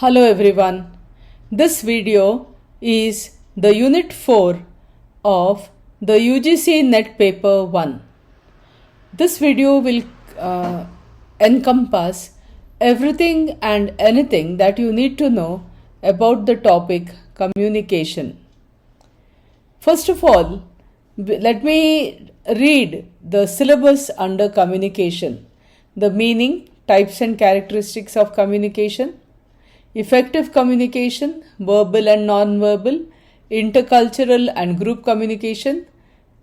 Hello everyone. This video is the Unit 4 of the UGC NET paper 1. This video will encompass everything and anything that you need to know about the topic communication. First of all, let me read the syllabus under communication. The meaning, types and characteristics of communication, effective communication, verbal and non-verbal, intercultural and group communication,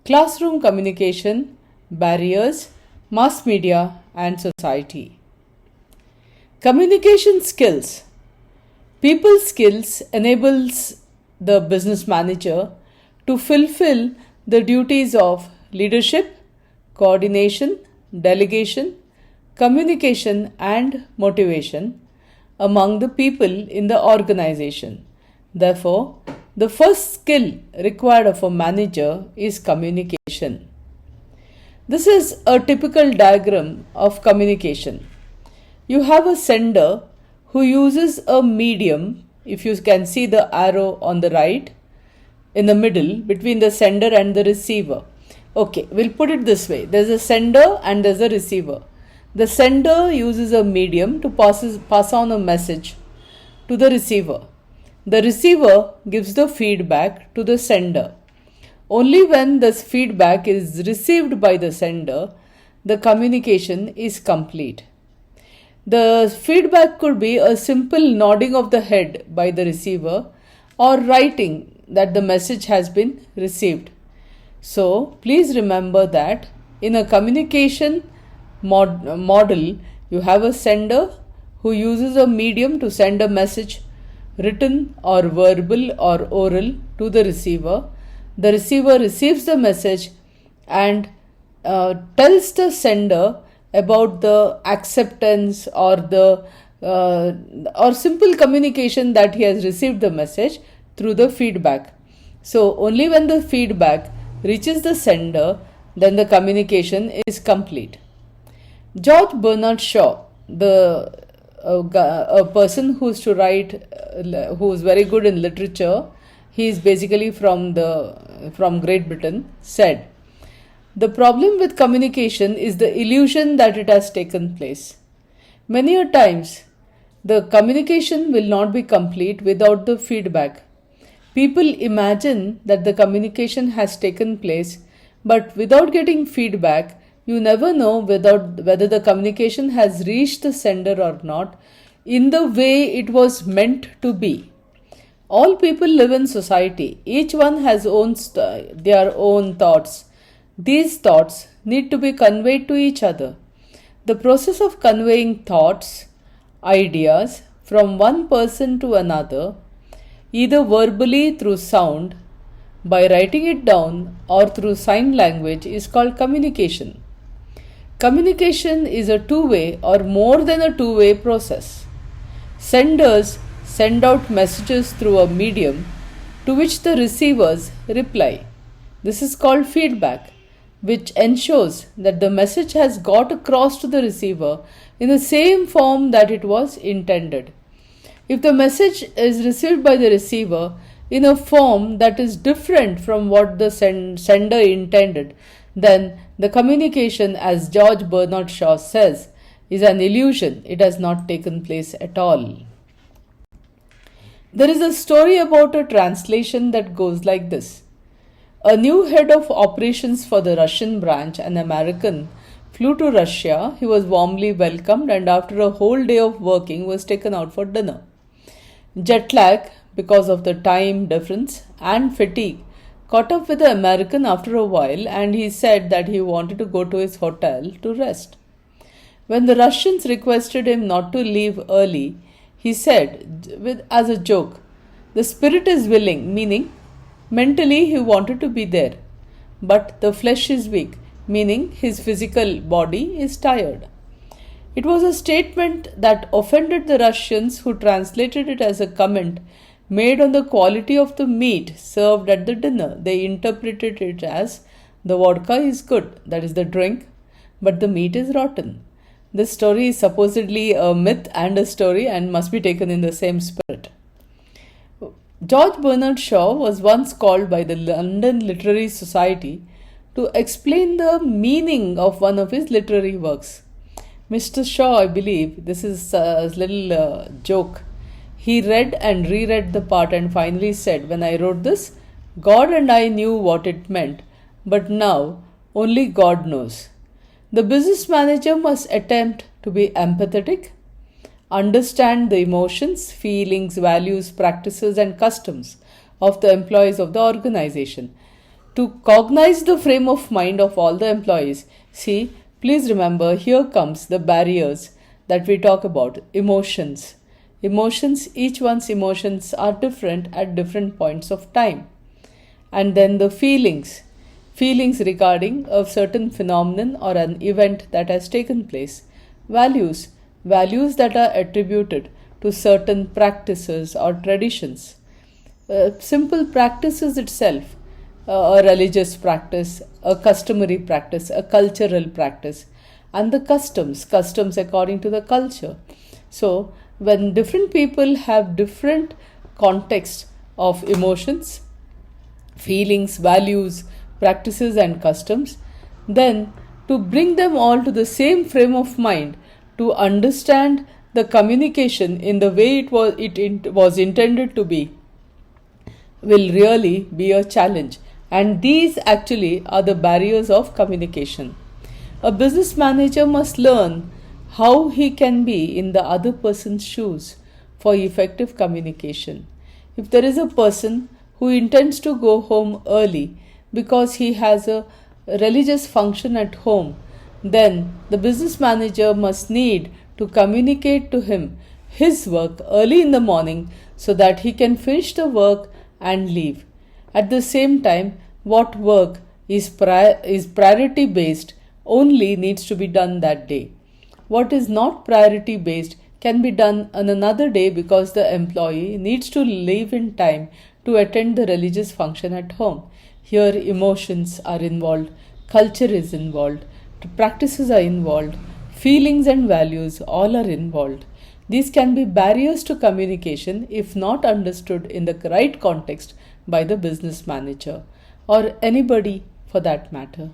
classroom communication, barriers, mass media and society. Communication skills. People skills enables the business manager to fulfill the duties of leadership, coordination, delegation, communication and motivation among the people in the organization. Therefore, the first skill required of a manager is communication. This is a typical diagram of communication. You have a sender who uses a medium. If you can see the arrow on the right, in the middle between the sender and the receiver. Okay, we'll put it this way. There's a sender and there's a receiver. The sender uses a medium to pass on a message to the receiver. The receiver gives the feedback to the sender. Only when this feedback is received by the sender, the communication is complete. The feedback could be a simple nodding of the head by the receiver or writing that the message has been received. So, please remember that in a communication model, you have a sender who uses a medium to send a message, written or verbal or oral, to the receiver. The receiver receives the message and tells the sender about the acceptance or the or simple communication that he has received the message through the feedback. So only when the feedback reaches the sender, then the communication is complete. George Bernard Shaw, a person who is very good in literature, he is basically from Great Britain, said, "The problem with communication is the illusion that it has taken place. Many a times, the communication will not be complete without the feedback. People imagine that the communication has taken place, but without getting feedback, you never know whether the communication has reached the sender or not in the way it was meant to be. All people live in society. Each one has their own thoughts. These thoughts need to be conveyed to each other. The process of conveying thoughts, ideas from one person to another, either verbally through sound, by writing it down, or through sign language, is called communication. Communication is a two-way or more than a two-way process. Senders send out messages through a medium to which the receivers reply. This is called feedback, which ensures that the message has got across to the receiver in the same form that it was intended. If the message is received by the receiver in a form that is different from what the sender intended, then the communication, as George Bernard Shaw says, is an illusion. It has not taken place at all. There is a story about a translation that goes like this. A new head of operations for the Russian branch, an American, flew to Russia. He was warmly welcomed and after a whole day of working was taken out for dinner. Jet lag, because of the time difference, and fatigue caught up with the American after a while, and he said that he wanted to go to his hotel to rest. When the Russians requested him not to leave early, he said, as a joke, "The spirit is willing," meaning mentally he wanted to be there, but the flesh is weak, meaning his physical body is tired. It was a statement that offended the Russians, who translated it as a comment made on the quality of the meat served at the dinner. They interpreted it as, "The vodka is good," that is the drink, "but the meat is rotten." This story is supposedly a myth and a story and must be taken in the same spirit. George Bernard Shaw was once called by the London Literary Society to explain the meaning of one of his literary works. Mr. Shaw, I believe, this is a little joke. He read and reread the part and finally said, "When I wrote this, God and I knew what it meant, but now only God knows." The business manager must attempt to be empathetic, understand the emotions, feelings, values, practices, and customs of the employees of the organization, to cognize the frame of mind of all the employees. See, please remember, here comes the barriers that we talk about. Emotions. Emotions, each one's emotions are different at different points of time. And then the feelings. Feelings regarding a certain phenomenon or an event that has taken place. Values. Values that are attributed to certain practices or traditions. Simple practices itself. A religious practice, a customary practice, a cultural practice, and the customs according to the culture. So, when different people have different contexts of emotions, feelings, values, practices, and customs, then to bring them all to the same frame of mind, to understand the communication in the way it was intended to be, will really be a challenge. And these actually are the barriers of communication. A business manager must learn how he can be in the other person's shoes for effective communication. If there is a person who intends to go home early because he has a religious function at home, then the business manager must need to communicate to him his work early in the morning so that he can finish the work and leave. At the same time, what work is priority based only needs to be done that day. What is not priority based can be done on another day because the employee needs to leave in time to attend the religious function at home. Here emotions are involved, culture is involved, practices are involved, feelings and values all are involved. These can be barriers to communication if not understood in the right context by the business manager or anybody for that matter.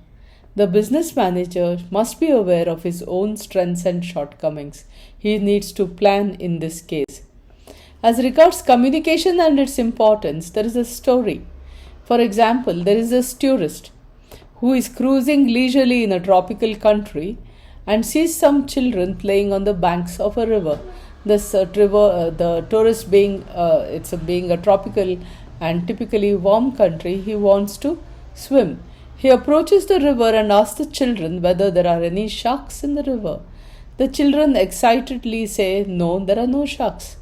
The business manager must be aware of his own strengths and shortcomings. He needs to plan in this case. As regards communication and its importance, there is a story. For example, there is a tourist who is cruising leisurely in a tropical country and sees some children playing on the banks of a river. The tourist being a tropical and typically warm country, he wants to swim. He approaches the river and asks the children whether there are any sharks in the river. The children excitedly say, "No, there are no sharks."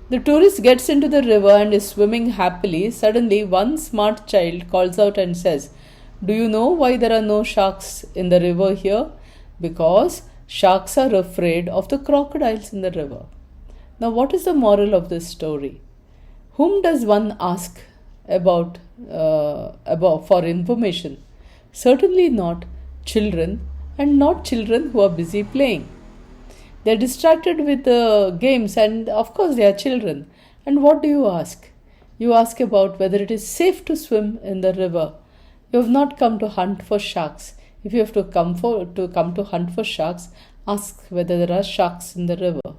The tourist gets into the river and is swimming happily. Suddenly, one smart child calls out and says, "Do you know why there are no sharks in the river here? Because sharks are afraid of the crocodiles in the river." Now, what is the moral of this story? Whom does one ask about for information? Certainly not children, and not children who are busy playing. They are distracted with games, and of course they are children. And what do you ask? You ask about whether it is safe to swim in the river. You have not come to hunt for sharks. If you have to come to hunt for sharks, ask whether there are sharks in the river.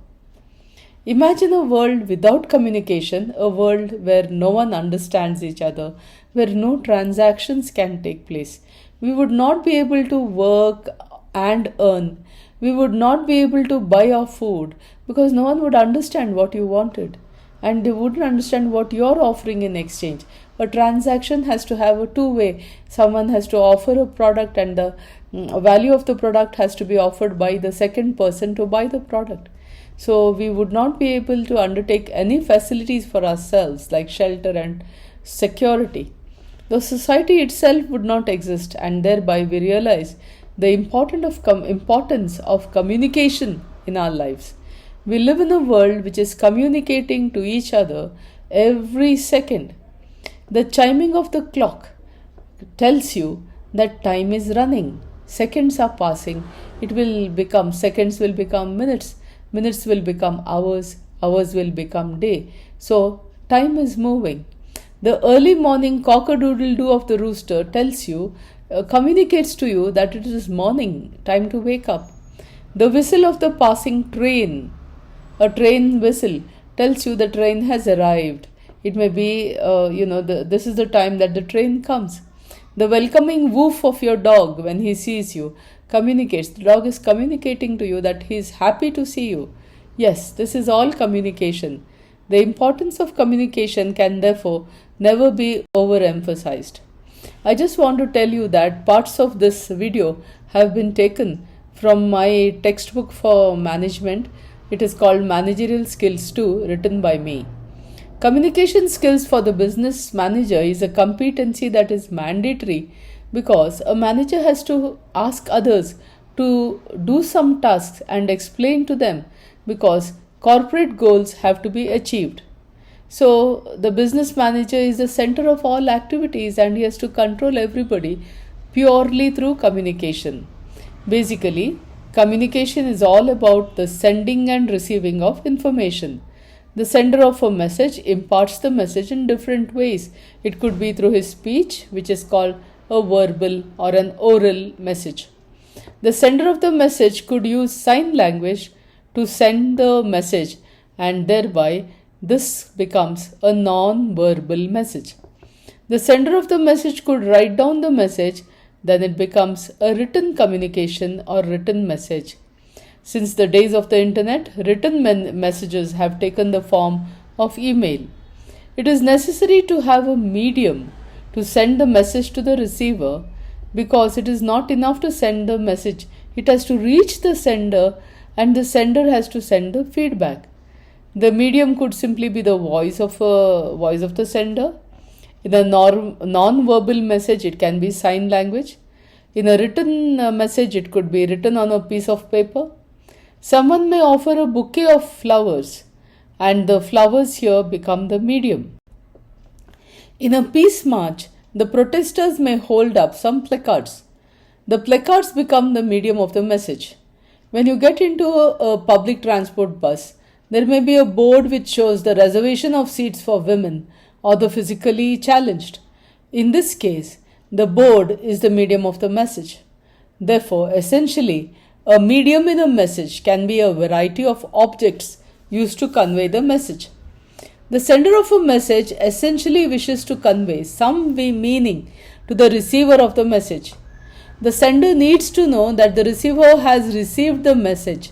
Imagine a world without communication, a world where no one understands each other, where no transactions can take place. We would not be able to work and earn. We would not be able to buy our food because no one would understand what you wanted and they wouldn't understand what you're offering in exchange. A transaction has to have a two-way. Someone has to offer a product and the value of the product has to be offered by the second person to buy the product. So we would not be able to undertake any facilities for ourselves like shelter and security. The society itself would not exist, and thereby we realize the importance of communication in our lives. We live in a world which is communicating to each other every second. The chiming of the clock tells you that time is running. seconds are passing. Seconds will become minutes, minutes will become hours, hours will become day. So time is moving. The early morning cock-a-doodle-doo of the rooster communicates to you that it is morning, time to wake up. The whistle of the passing train, a train whistle, tells you the train has arrived. It may be, this is the time that the train comes. The welcoming woof of your dog when he sees you communicates. The dog is communicating to you that he is happy to see you. Yes, this is all communication. The importance of communication can therefore never be overemphasized. I just want to tell you that parts of this video have been taken from my textbook for management. It is called Managerial Skills 2, written by me. Communication skills for the business manager is a competency that is mandatory because a manager has to ask others to do some tasks and explain to them because corporate goals have to be achieved. So the business manager is the center of all activities and he has to control everybody purely through communication. Basically, communication is all about the sending and receiving of information. The sender of a message imparts the message in different ways. It could be through his speech, which is called a verbal or an oral message. The sender of the message could use sign language to send the message, and thereby this becomes a non-verbal message. The sender of the message could write down the message, then it becomes a written communication or written message. Since the days of the internet, written messages have taken the form of email. It is necessary to have a medium to send the message to the receiver because it is not enough to send the message. It has to reach the sender and the sender has to send the feedback. The medium could simply be the voice of the sender. In a non-verbal message, it can be sign language. In a written message, it could be written on a piece of paper. Someone may offer a bouquet of flowers, and the flowers here become the medium. In a peace march, the protesters may hold up some placards. The placards become the medium of the message. When you get into a public transport bus, there may be a board which shows the reservation of seats for women or the physically challenged. In this case, the board is the medium of the message. Therefore, essentially, a medium in a message can be a variety of objects used to convey the message. The sender of a message essentially wishes to convey some meaning to the receiver of the message. The sender needs to know that the receiver has received the message.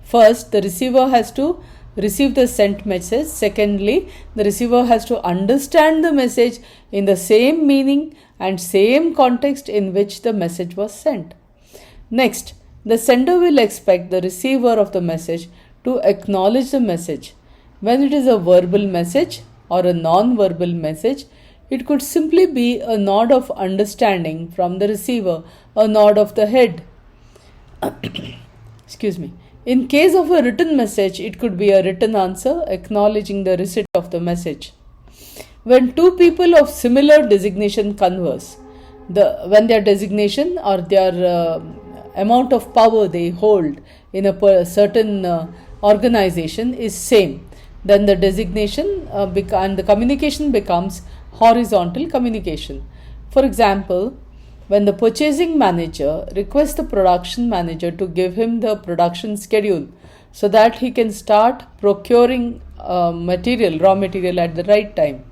First, the receiver has to receive the sent message. Secondly, the receiver has to understand the message in the same meaning and same context in which the message was sent. Next, the sender will expect the receiver of the message to acknowledge the message. When it is a verbal message or a non-verbal message, it could simply be a nod of understanding from the receiver, a nod of the head. Excuse me. In case of a written message, it could be a written answer acknowledging the receipt of the message. When two people of similar designation converse, when their designation or their amount of power they hold in a certain organization is same, then the designation and the communication becomes horizontal communication. For example, when the purchasing manager requests the production manager to give him the production schedule so that he can start procuring raw material at the right time.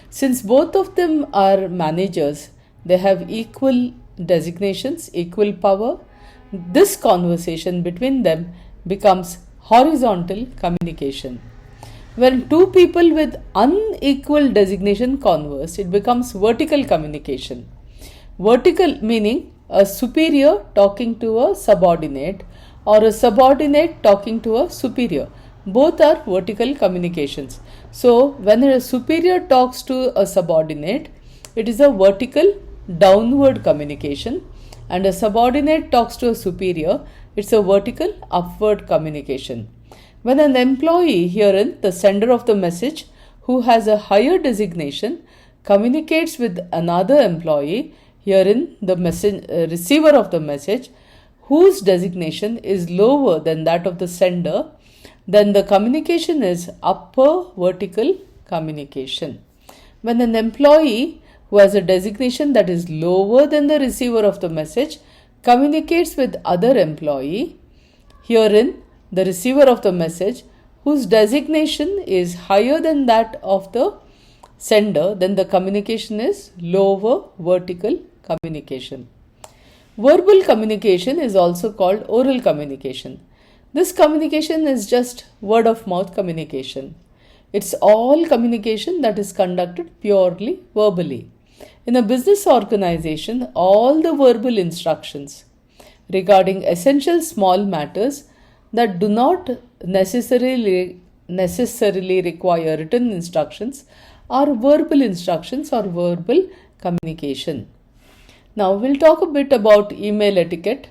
Since both of them are managers, they have equal designations, equal power. This conversation between them becomes horizontal communication. When two people with unequal designation converse, it becomes vertical communication. Vertical meaning a superior talking to a subordinate or a subordinate talking to a superior. Both are vertical communications. So, when a superior talks to a subordinate, it is a vertical downward communication, and a subordinate talks to a superior, it's a vertical upward communication. When an employee, herein the sender of the message, who has a higher designation, communicates with another employee, Herein, the receiver of the message, whose designation is lower than that of the sender, then the communication is upper vertical communication. When an employee who has a designation that is lower than the receiver of the message communicates with other employee, herein the receiver of the message whose designation is higher than that of the sender, then the communication is lower vertical communication. Verbal communication is also called oral communication. This communication is just word of mouth communication. It's all communication that is conducted purely verbally. In a business organization, all the verbal instructions regarding essential small matters that do not necessarily require written instructions are verbal instructions or verbal communication. Now we'll talk a bit about email etiquette.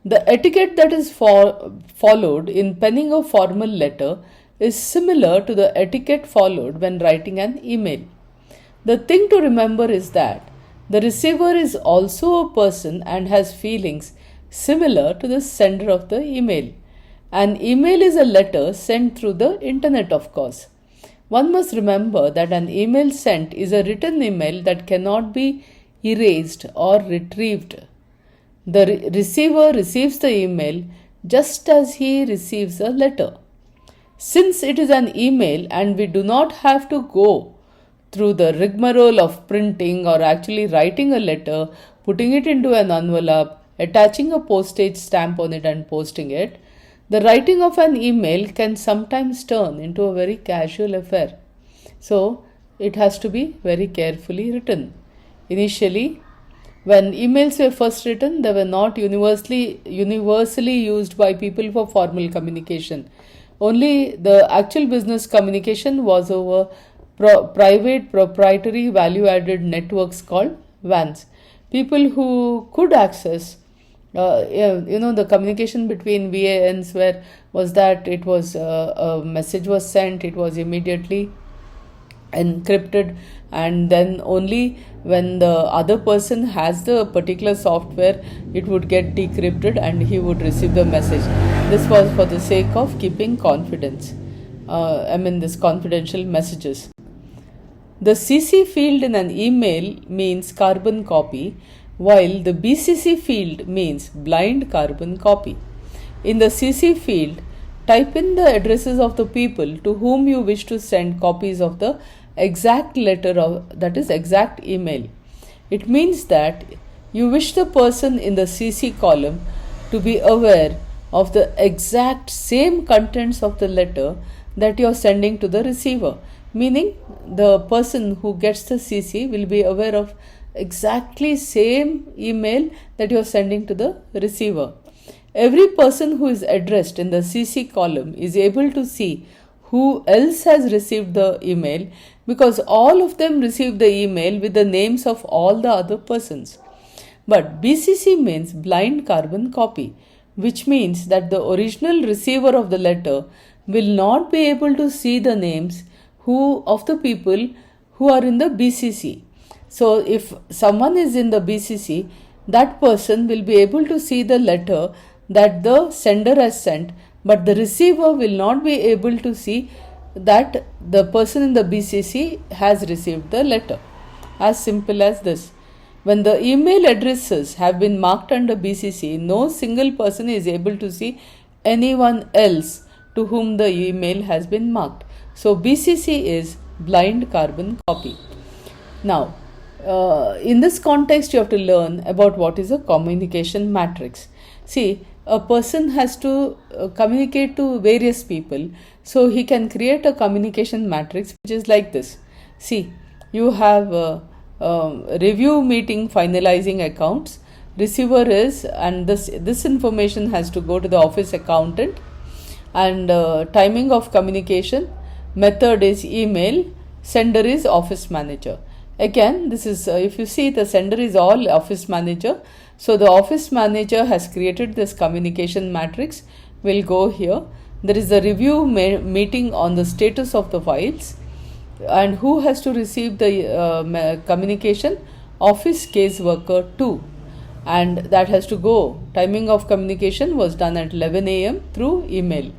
The etiquette that is followed in penning a formal letter is similar to the etiquette followed when writing an email. The thing to remember is that the receiver is also a person and has feelings similar to the sender of the email. An email is a letter sent through the internet, of course. One must remember that an email sent is a written email that cannot be erased or retrieved. The receiver receives the email just as he receives a letter. Since it is an email and we do not have to go through the rigmarole of printing or actually writing a letter, putting it into an envelope, attaching a postage stamp on it and posting it, the writing of an email can sometimes turn into a very casual affair. So, it has to be very carefully written. Initially, when emails were first written, they were not universally used by people for formal communication. Only the actual business communication was over private proprietary value-added networks called VANs. People who could access the communication between VANs was that it was a message was sent, it was immediately encrypted, and then only when the other person has the particular software it would get decrypted and he would receive the message. This was for the sake of keeping confidence. This confidential messages. The CC field in an email means carbon copy, while the BCC field means blind carbon copy. In the CC field, type in the addresses of the people to whom you wish to send copies of the exact letter, that is exact email. It means that you wish the person in the CC column to be aware of the exact same contents of the letter that you are sending to the receiver, meaning the person who gets the CC will be aware of exactly same email that you are sending to the receiver. Every person who is addressed in the CC column is able to see who else has received the email, because all of them received the email with the names of all the other persons. But BCC means blind carbon copy, which means that the original receiver of the letter will not be able to see the names of the people who are in the BCC. So if someone is in the BCC, that person will be able to see the letter that the sender has sent, but the receiver will not be able to see that the person in the BCC has received the letter. As simple as this. When the email addresses have been marked under BCC, no single person is able to see anyone else to whom the email has been marked. So BCC is blind carbon copy. Now, in this context, you have to learn about what is a communication matrix. See, a person has to communicate to various people, so he can create a communication matrix which is like this. See, you have review meeting finalizing accounts. Receiver is, and this information has to go to the office accountant, and timing of communication, method is email, sender is office manager. Again, this is if you see, the sender is all office manager. So the office manager has created this communication matrix. We'll go here. There is a review meeting on the status of the files, and who has to receive the communication? office case worker 2, and that has to go. Timing of communication was done at 11 a.m. through email.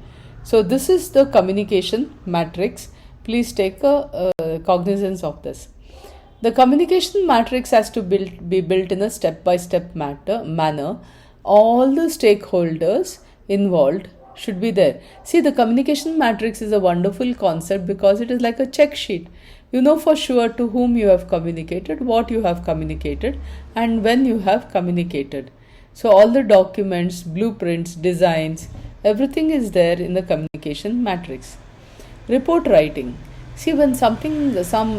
So this is the communication matrix. Please take cognizance of this. The communication matrix has to be built in a step-by-step manner. All the stakeholders involved should be there. See, the communication matrix is a wonderful concept because it is like a check sheet. You know for sure to whom you have communicated, what you have communicated, and when you have communicated. So all the documents, blueprints, designs, everything is there in the communication matrix. Report writing. See, when some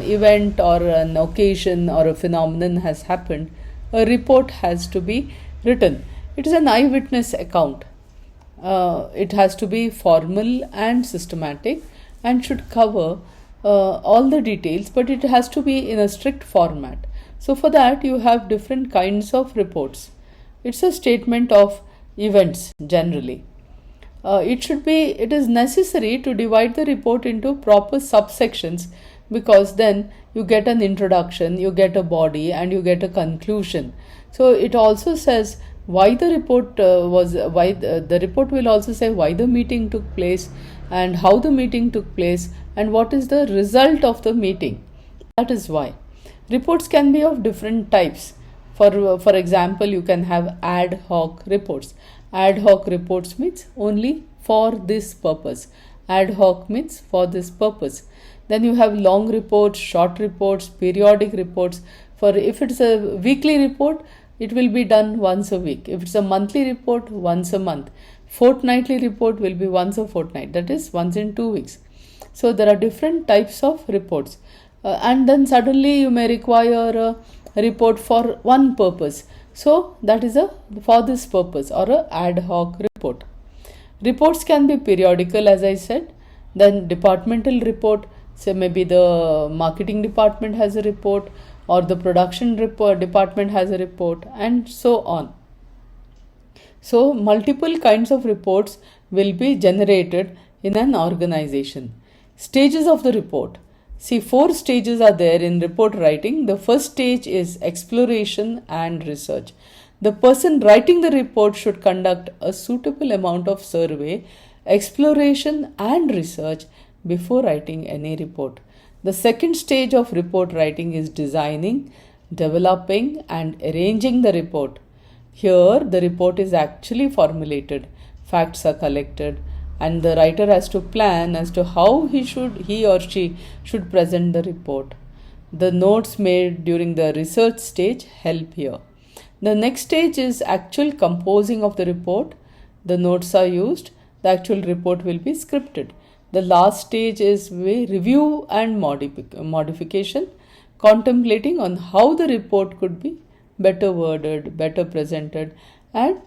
event or an occasion or a phenomenon has happened, a report has to be written. It is an eyewitness account. It has to be formal and systematic and should cover all the details, but it has to be in a strict format. So for that you have different kinds of reports. It's a statement of events generally. It is necessary to divide the report into proper subsections, because then you get an introduction, you get a body, and you get a conclusion. So it also says why the report the report will also say why the meeting took place and how the meeting took place and what is the result of the meeting. That is why. Reports can be of different types. For example, you can have ad hoc reports. Ad hoc reports means only for this purpose. Ad hoc means for this purpose. Then you have long reports, short reports, periodic reports. If it's a weekly report, it will be done once a week. If it's a monthly report, once a month. Fortnightly report will be once a fortnight, that is once in 2 weeks. So there are different types of reports. And then suddenly you may require a report for one purpose. So that is for this purpose, or a ad hoc report. Reports can be periodical, as I said. Then departmental report, say maybe the marketing department has a report, or the production department has a report, and so on. So multiple kinds of reports will be generated in an organization. Stages of the report. See, 4 stages are there in report writing. The first stage is exploration and research. The person writing the report should conduct a suitable amount of survey, exploration and research before writing any report. The second stage of report writing is designing, developing and arranging the report. Here the report is actually formulated, facts are collected, and the writer has to plan as to how he or she should present the report. The notes made during the research stage help here. The next stage is actual composing of the report. The notes are used. The actual report will be scripted. The last stage is review and modification, contemplating on how the report could be better worded, better presented, and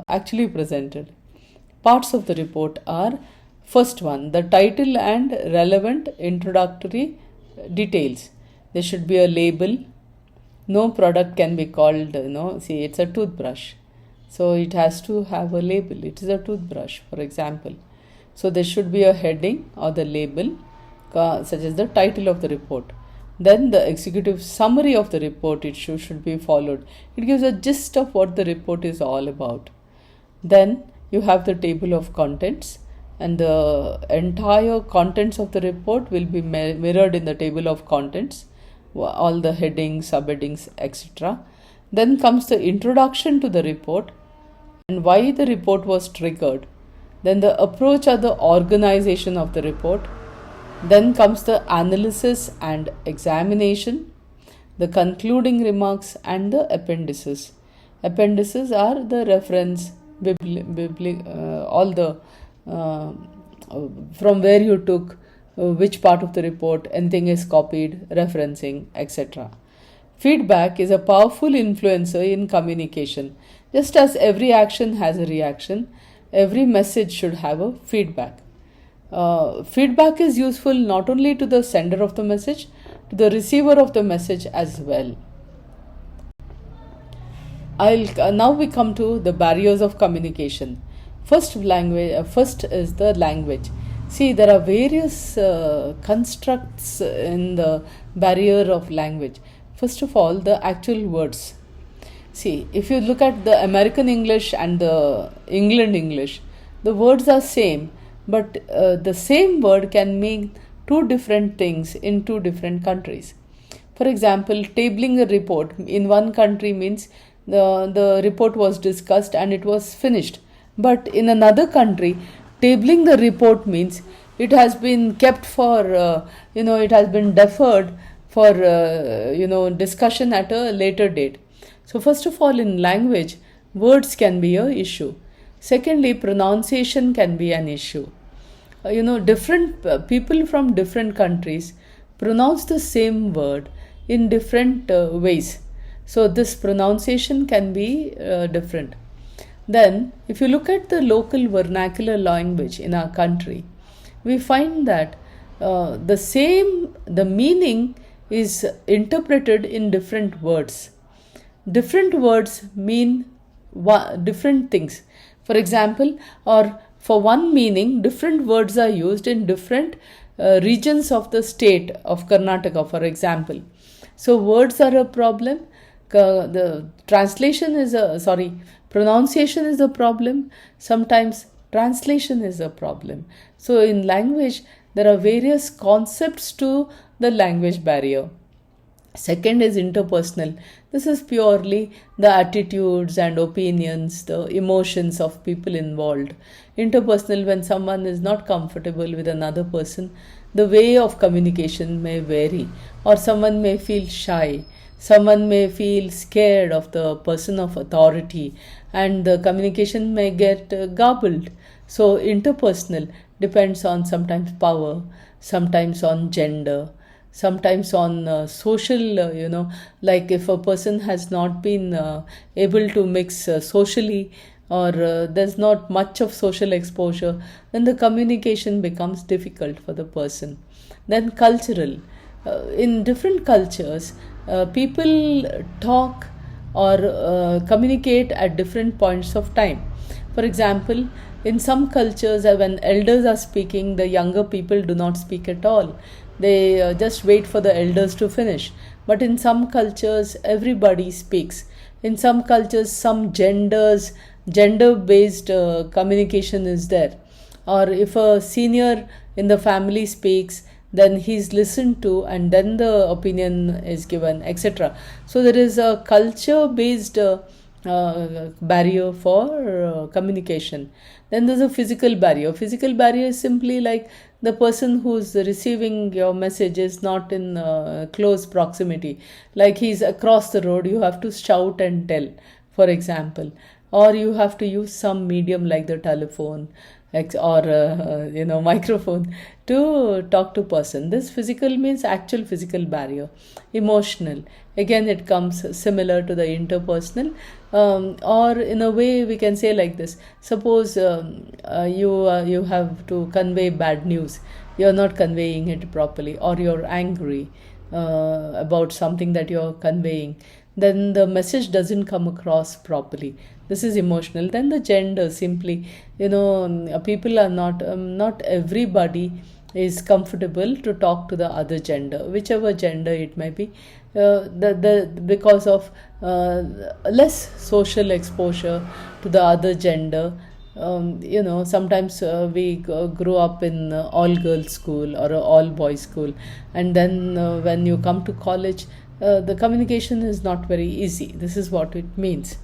actually presented. Parts of the report are: first one, the title and relevant introductory details. There should be a label. No product can be called, see, it's a toothbrush. So it has to have a label. It is a toothbrush, for example. So there should be a heading or the label, such as the title of the report. Then the executive summary of the report, it should be followed. It gives a gist of what the report is all about. Then you have the table of contents, and the entire contents of the report will be mirrored in the table of contents, all the headings, subheadings, etc. Then comes the introduction to the report and why the report was triggered. Then the approach or the organization of the report. Then comes the analysis and examination, the concluding remarks, and the appendices. Appendices are the reference, all the from where you took which part of the report, anything is copied, referencing, etc. Feedback is a powerful influencer in communication. Just as every action has a reaction, every message should have a feedback. Feedback is useful not only to the sender of the message, to the receiver of the message as well. Now we come to the barriers of communication. First is the language. See, there are various constructs in the barrier of language. First of all, the actual words. See, if you look at the American English and the England English, the words are same, but the same word can mean two different things in two different countries. For example, tabling a report in one country means the report was discussed and it was finished. But in another country, tabling the report means it has been kept for, it has been deferred for, discussion at a later date. So first of all, in language, words can be an issue. Secondly, pronunciation can be an issue. Different people from different countries pronounce the same word in different ways. So this pronunciation can be different. Then, if you look at the local vernacular language in our country, we find that the meaning is interpreted in different words. Different words mean different things. For example, or for one meaning, different words are used in different regions of the state of Karnataka, for example. So words are a problem. The pronunciation is a problem. Sometimes translation is a problem. So in language, there are various concepts to the language barrier. Second is interpersonal. This is purely the attitudes and opinions, the emotions of people involved. Interpersonal, when someone is not comfortable with another person, the way of communication may vary, or someone may feel shy, someone may feel scared of the person of authority, and the communication may get garbled. So interpersonal depends on sometimes power, sometimes on gender, sometimes on social, like if a person has not been able to mix socially, or there's not much of social exposure, then the communication becomes difficult for the person. Then cultural. In different cultures, people talk or communicate at different points of time. For example, in some cultures, when elders are speaking, the younger people do not speak at all. They just wait for the elders to finish. But in some cultures, everybody speaks. In some cultures, some gender-based communication is there. Or if a senior in the family speaks, then he's listened to and then the opinion is given, etc. So there is a culture-based barrier for communication. Then there's a physical barrier. Physical barrier is simply like the person who's receiving your message is not in close proximity. Like he's across the road, you have to shout and tell, for example. Or you have to use some medium like the telephone or microphone to talk to person. This physical means actual physical barrier. Emotional, again it comes similar to the interpersonal, or in a way we can say like this. Suppose you have to convey bad news, you're not conveying it properly, or you're angry about something that you're conveying, then the message doesn't come across properly. This is emotional. Then the gender, simply, people are not everybody is comfortable to talk to the other gender, whichever gender it may be, because of less social exposure to the other gender. Sometimes we grew up in all girls school or all boys school, and then when you come to college, the communication is not very easy. This is what it means.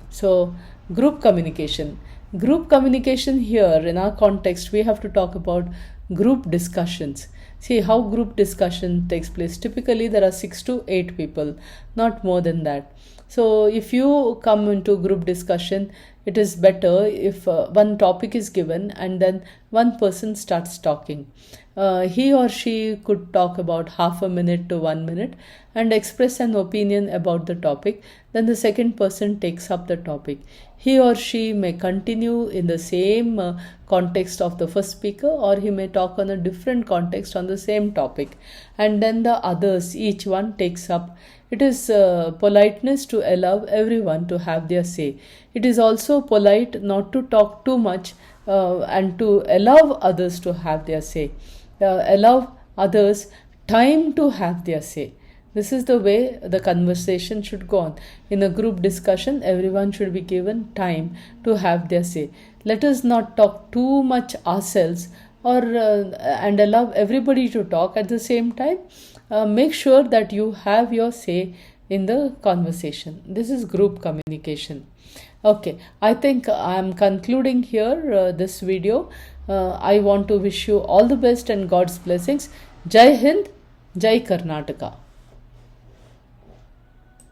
So group communication. Group communication here in our context, we have to talk about group discussions. See how group discussion takes place. Typically there are 6 to 8 people, not more than that. So if you come into group discussion, it is better if one topic is given and then one person starts talking. He or she could talk about half a minute to 1 minute and express an opinion about the topic. Then the second person takes up the topic. He or she may continue in the same context of the first speaker, or he may talk on a different context on the same topic. And then the others, each one takes up. It is politeness to allow everyone to have their say. It is also polite not to talk too much and to allow others to have their say. Allow others time to have their say. Then the second person takes up. He or she may continue in the same context of the first speaker, or he may talk on a different context on the same topic. And then the others, each one takes up. It is also polite not to talk too much and to allow others to have their say. Allow others time to have their say. This is the way the conversation should go on. In a group discussion, everyone should be given time to have their say. Let us not talk too much ourselves or and allow everybody to talk at the same time. Make sure that you have your say in the conversation. This is group communication. Okay, I think I'm concluding here this video. I want to wish you all the best and God's blessings. Jai Hind, Jai Karnataka.